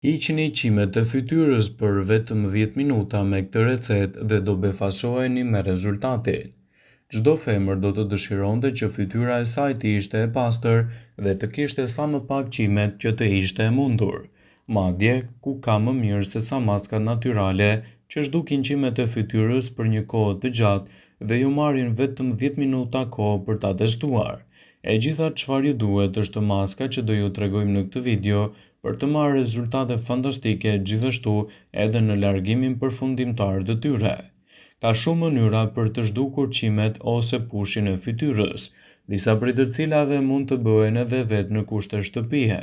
Hiqni qimet e fytyrës për vetëm 10 minuta me këtë recetë dhe do befasoheni me rezultatin. Çdo femër do të dëshironte që fytyra e saj të ishte e pastër dhe të kishte sa më pak qimet që të ishte e mundur. Madje, ku ka më mirë se sa maskat natyrale që zhdukin qimet e fytyrës për një kohë të gjatë dhe ju marrin vetëm 10 minuta kohë për ta testuar. E gjitha çfarë ju duhet është maska që do ju tregojmë në këtë video për të marrë rezultate fantastike gjithashtu edhe në largimin përfundimtar të tyre. Ka shumë mënyra për të zhdukur qimet ose pushin e fytyrës, disa prej të cilave mund të bëhen edhe vetë në kushte shtëpie.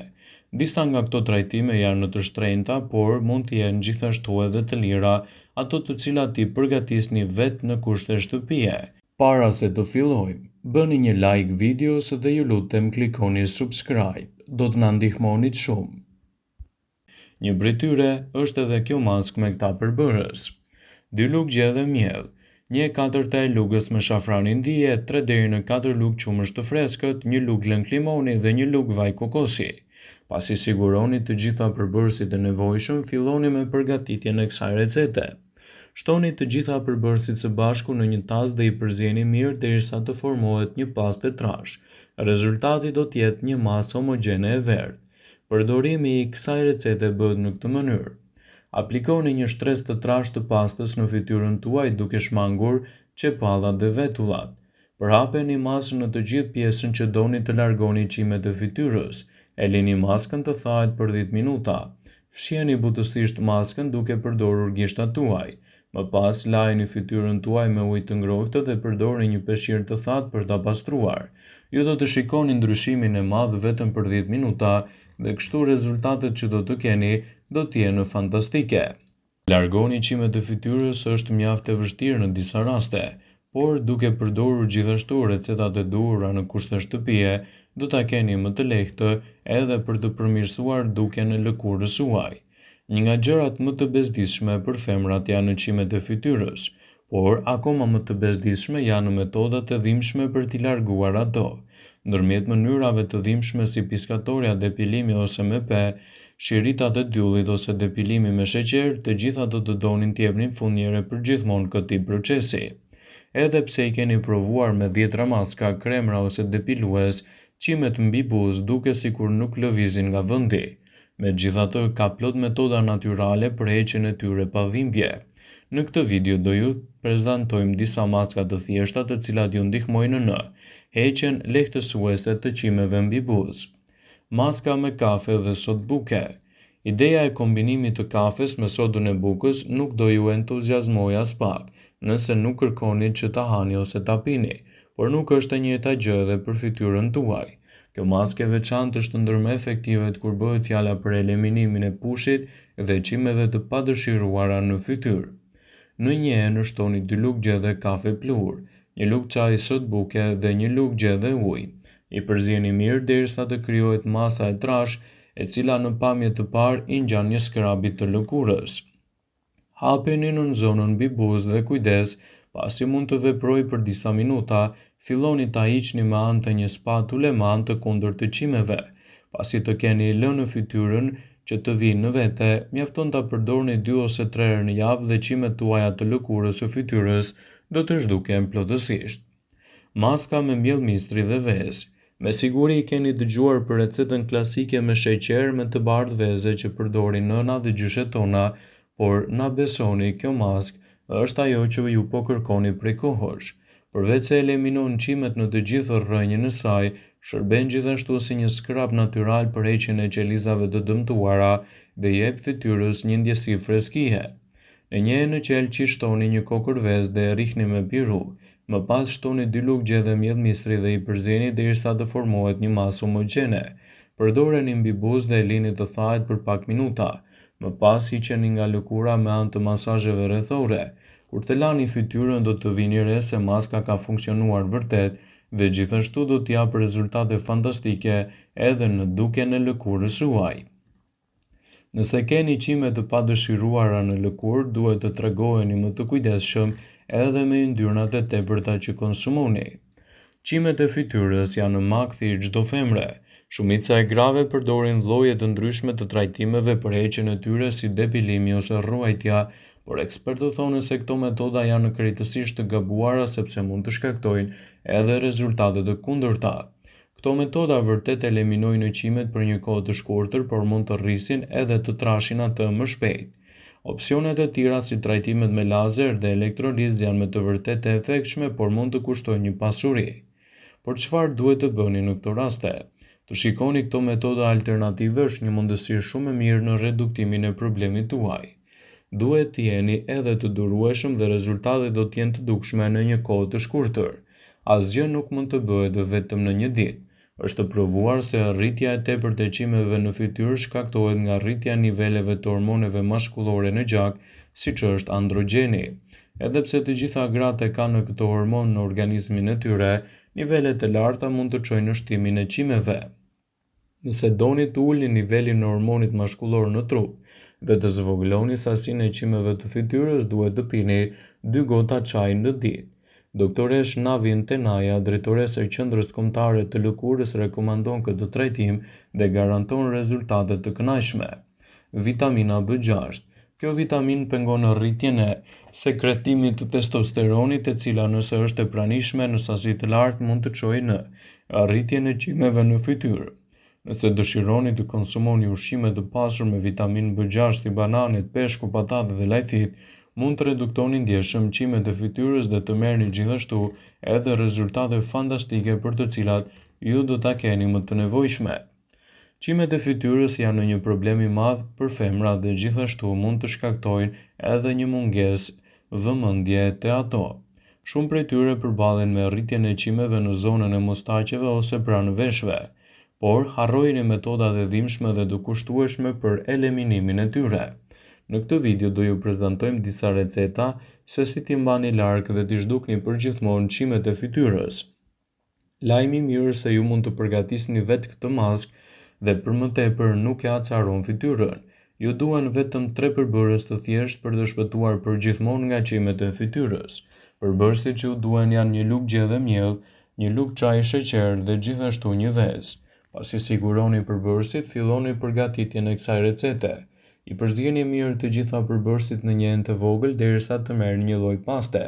Disa nga këto trajtime janë në të shtrenjta, por mund të jenë gjithashtu edhe të lira, ato të cilat i përgatisni vetë në kushte shtëpie. Para se të fillojmë, bëni një like videos dhe ju lutem klikoni subscribe, do të na ndihmonit shumë. Një prej tyre është edhe kjo maskë me këta përbërës. 2 lugë gjedhe miell, 1/4 e lugës me shafranin dije, 3 deri në 4 lugë qumësh të freskët, 1 lugë lëng limoni dhe 1 lugë vaj kokosi. Pasi siguroni të gjitha përbërësit e nevojshëm, filloni me përgatitjen e kësaj recete. Shtoni të gjitha përbërësit së bashku në një tas dhe i përzieni mirë derisa të formohet një pastë e trashë. Rezultati do të jetë një masë homogjene e verdhë. Përdorimi i kësaj recete bëhet në këtë mënyrë. Aplikoni një shtresë të trashë të pastës në fytyrën tuaj duke shmangur çepallat dhe vetullat. Përhapeni masën në të gjithë pjesën që doni të largoni qimet e fytyrës. E lini maskën të thahet për 10 minuta. Fshiheni butësisht maskën duke përdorur gishtat tuaj. Më pas lajini fytyrën tuaj me ujë të ngrohtë dhe përdorni një peshqir të thatë për ta pastruar. Ju do të shikoni ndryshimin e madh vetëm për 10 minuta dhe kështu rezultatet që do të keni do të jenë fantastike. Largoni qimet e fytyrës është mjaft e vështirë në disa raste, por duke përdorur gjithashtu recetat e duhura në kushte shtëpie, do ta keni më të lehtë edhe për të përmirësuar dukjen e lëkurës suaj. Një nga gjërat më të bezdisshme për femrat janë qimet e fytyrës, por akoma më të bezdisshme janë metodat e dhimbshme për t'i larguar ato. Ndërmjet mënyrave të dhimbshme si piskatorja, depilimi ose me pe, shiritat e dyllit ose depilimi me sheqer, të gjitha do të donin t'jepnin fundjere për gjithmonë këtij procesi. Edhe pse i keni provuar me 10 maska, kremra ose depilues, qimet mbi buzë duke sikur nuk lëvizin nga vendi. Megjithatë, ka plot metoda natyrale për heqjen e tyre pa dhimbje. Në këtë video do ju prezantojmë disa maska të thjeshta të cilat ju ndihmojnë në heqjen lehtësuese të qimeve mbi buzë. Maska me kafe dhe sodë buke. Ideja e kombinimit të kafes me sodën e bukës nuk do ju entuziazmoj as pak, nëse nuk kërkoni që ta hani ose ta pini, por nuk është e njëjta gjë edhe për fytyrën tuaj. Kjo maskë e veçantë është ndër më efektivet kur bëhet fjala për eliminimin e pushit dhe qimeve të padëshiruara në fytyrë. Në një enë shtoni 2 lugë gjedhe kafe pluhur, 1 lugë çaj sodë buke dhe 1 lugë gjedhe ujë. I përzieni mirë derisa të krijohet masa e trashë, e cila në pamje të parë i ngjan një skrabit të lëkurës. Hapeni në zonën mbi buzë dhe kujdes, pasi mund të veprojë për disa minuta, filloni ta hiqni me anë të një spatule me anë të kundërt të qimeve. Pasi të keni lënë fytyrën që të vinë në vete, mjafton ta përdorni 2 ose 3 herë në javë dhe qimet tuaja të lëkurës së fytyrës do të zhduken plotësisht. Maska me miell mistri dhe vezë. Me siguri i keni dëgjuar për recetën klasike me sheqer me të bardhë vezë që përdorin nëna dhe gjyshet tona, por na besoni, kjo maskë është ajo që ju po kërkoni prej kohësh. Përveç se eliminon qimet në të gjithë rrënjën e saj, shërben gjithashtu si një skrap natyral për heqjen e qelizave të dëmtuara dhe jep fytyrës një ndjesi freskie. Në një enë qelçi shtoni një kokër vezë dhe e rrihni me piru. Më pas shtoni 2 lugë gjedhe mjell mistri dhe i përzieni derisa të formohet një masë homogjene. Përdoreni mbi buzë dhe e lini të thahet për pak minuta. Më pas hiqeni nga lëkura me anë të masazheve rrethore. Kur të lani fytyrën do të vini re se maska ka funksionuar vërtet dhe gjithashtu do të jap rezultate fantastike edhe në dukjen e lëkurës suaj. Nëse keni qime të padëshiruara në lëkurë, duhet të tregoheni më të kujdesshëm edhe me yndyrnat e tepërta që konsumoni. Qimet e fytyrës janë në mak thirr çdo femre. Shumica e grave përdorin lloje të ndryshme të trajtimeve për heqjen e tyre si depilimi ose rruajtja, por ekspertët thonë se këto metoda janë krejtësisht të gabuara sepse mund të shkaktojnë edhe rezultate të kundërta. Këto metoda vërtet eliminojnë qimet për një kohë të shkurtër, por mund të rrisin edhe të trashin atë më shpejt. Opsionet e tjera si trajtimet me lazer dhe elektrolizë janë me të vërtetë të efektshme, por mund të kushtojnë një pasuri. Por çfarë duhet të bëni në këto raste? Të shikoni këto metoda alternative është një mundësi shumë e mirë në reduktimin e problemit tuaj. Duhet të jeni edhe të durueshëm dhe rezultatet do të jenë të dukshme në një kohë të shkurtër. Asgjë nuk mund të bëhet vetëm në një ditë. Është provuar se rritja e tepërt e çimeve në fytyrë shkaktohet nga rritja e niveleve të hormoneve mashkullore në gjak, siç është androgjeni. Edhe pse të gjitha gratë e kanë këto hormon në organizmin e tyre, nivelet e larta mund të çojnë në shtimin e çimeve. Nëse doni të ulni nivelin e hormonit mashkullor në trup dhe të zvogëloni sasinë e çimeve të fytyrës, duhet të pini 2 gota çaj në ditë. Doktoresh Navin Tenaja, drejtorese e Qendrës Kombëtare të Lëkurës, rekomandon këtë trajtim dhe garanton rezultate të kënaqshme. Vitamina B6. Kjo vitaminë pengon rritjen e sekretimit të testosteronit, e cila nëse është e pranishme në sasi të lartë mund të çojë në rritjen e çimeve në fytyrë. Nëse dëshironi të konsumoni ushqime të pasur me vitaminë B6 si bananet, peshku, patatet dhe lajthit, mund të reduktoni ndjeshëm qimet e fytyrës dhe të merrni gjithashtu edhe rezultate fantastike për të cilat ju do ta keni më të nevojshme. Qimet e fytyrës janë një problem i madh për femrat dhe gjithashtu mund të shkaktojnë edhe një mungesë vëmendje te ato. Shumë prej tyre përballen me rritjen e çimeve në zonën e mustaqeve ose pranë veshëve, por harrojini metodat e dhimbshme dhe të kushtueshme për eliminimin e tyre. Në këtë video do ju prezantojmë disa receta se si t'i mbani larg dhe t'i zhdukni përgjithmonë qimet e fytyrës. Lajmi i mirë se ju mund të përgatisni vetë këtë maskë dhe për më tepër nuk e acaron fytyrën. Ju duhen vetëm 3 përbërës të thjeshtë për të shpëtuar përgjithmonë nga qimet e fytyrës. Përbërësit që ju duhen janë një lugë gjedhe miell, një lugë çaj sheqer dhe gjithashtu një vezë. Pasi siguroni përbërësit, filloni përgatitjen e kësaj recete. I përzgjeni mirë të gjitha përbërësit në një enë të vogël derisa të merrni një lloj paste.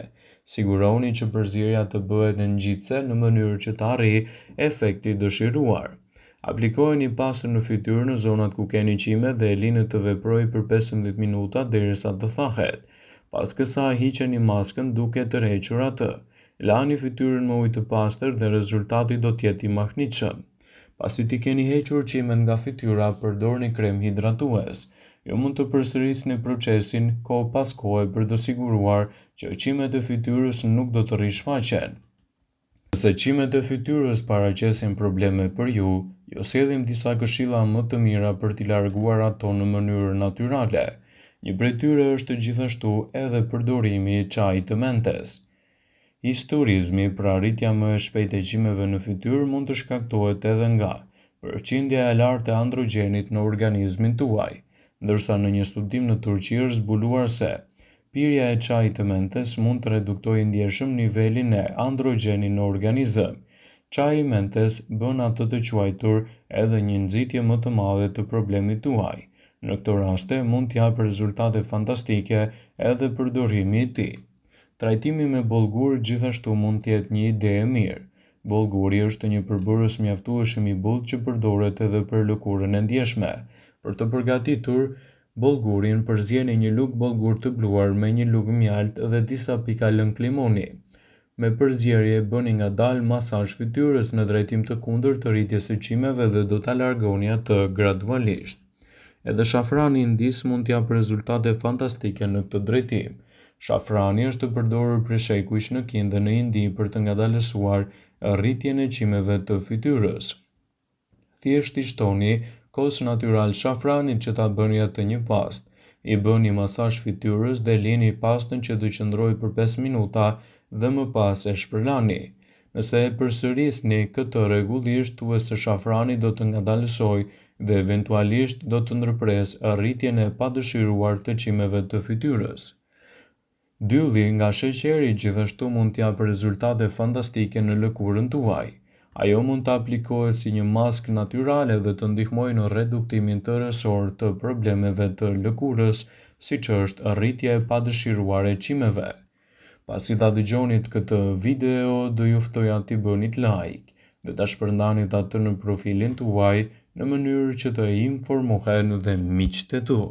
Siguroni që përzierja të bëhet ngjitse në mënyrë që të arrijë efektin dëshiruar. Aplikojeni pastën në fytyrë në zonat ku keni qime dhe e lini të veprojë për 15 minuta derisa të thahet. Pas kësaj hiqeni maskën duke tërhequr atë. Lani fytyrën me ujë të pastër dhe rezultati do të jetë i mahnitshëm. Pasi ti keni hequr qimet nga fytyra, përdorni krem hidratues. Ju mund të përsërisni procesin kohë pas kohe për të siguruar që qimet e fytyrës nuk do të rishfaqen. Nëse qimet e fytyrës paraqesin probleme për ju, ju sjellim disa këshilla më të mira për t'i larguar ato në mënyrë natyrale. Një prej tyre është gjithashtu edhe përdorimi i çajit të mentes. Histurizmi, pra rritja më e shpejtë e qimeve në fytyrë, mund të shkaktohet edhe nga përqindja e lartë e androgjenit në organizmin tuaj, ndërsa në një studim në Turqi është zbuluar se pirja e çajit të mentes mund të reduktojë ndjeshëm nivelin e androgjenit në organizëm. Çaji i mentes bën atë të quajtur edhe një nxitje më të madhe të problemit tuaj. Në këto raste mund të japë rezultate fantastike edhe përdorimi i tij. Trajtimi me bollgur gjithashtu mund të jetë një ide e mirë. Bollguri është një përbërës mjaftueshëm i butë që përdoret edhe për lëkurën e ndjeshme. Për të përgatitur bollgurin, përzjeni një lugë bollgur të bluar me një lugë mjaltë dhe disa pika lëng limoni. Me përzierje bëni ngadalë masazh fytyrës në drejtim të kundërt të rritjes së çimeve dhe do ta largoni atë gradualisht. Edhe shafrani i ndis mund të japë rezultate fantastike në këtë drejtim. Shafrani është përdorur prej shekuish në Kinë dhe në Indi për të ngadalësuar rritjen e çimeve të fytyrës. Thjesht i shtoni kos natyral shafranit që ta bëni atë një pastë. I bëni masazh fytyrës dhe lini pastën që të qëndrojë për 5 minuta dhe më pas e shpërlani. Nëse e përsërisni këtë rregullisht, thuhet se shafrani do të ngadalësojë dhe eventualisht do të ndërpresë rritjen e padëshiruar të çimeve të fytyrës. Dylli nga sheqeri gjithashtu mund të japë rezultate fantastike në lëkurën tuaj. Ajo mund të aplikohet si një maskë natyrale dhe të ndihmojë në reduktimin të rësor të problemeve të lëkurës, siç është rritja e padëshiruar e çimeve. Pasi ta dëgjonit këtë video, do ju ftoja t'i bënit like dhe ta shpërndanit atë në profilin tuaj në mënyrë që të informohen dhe miqtë e tu.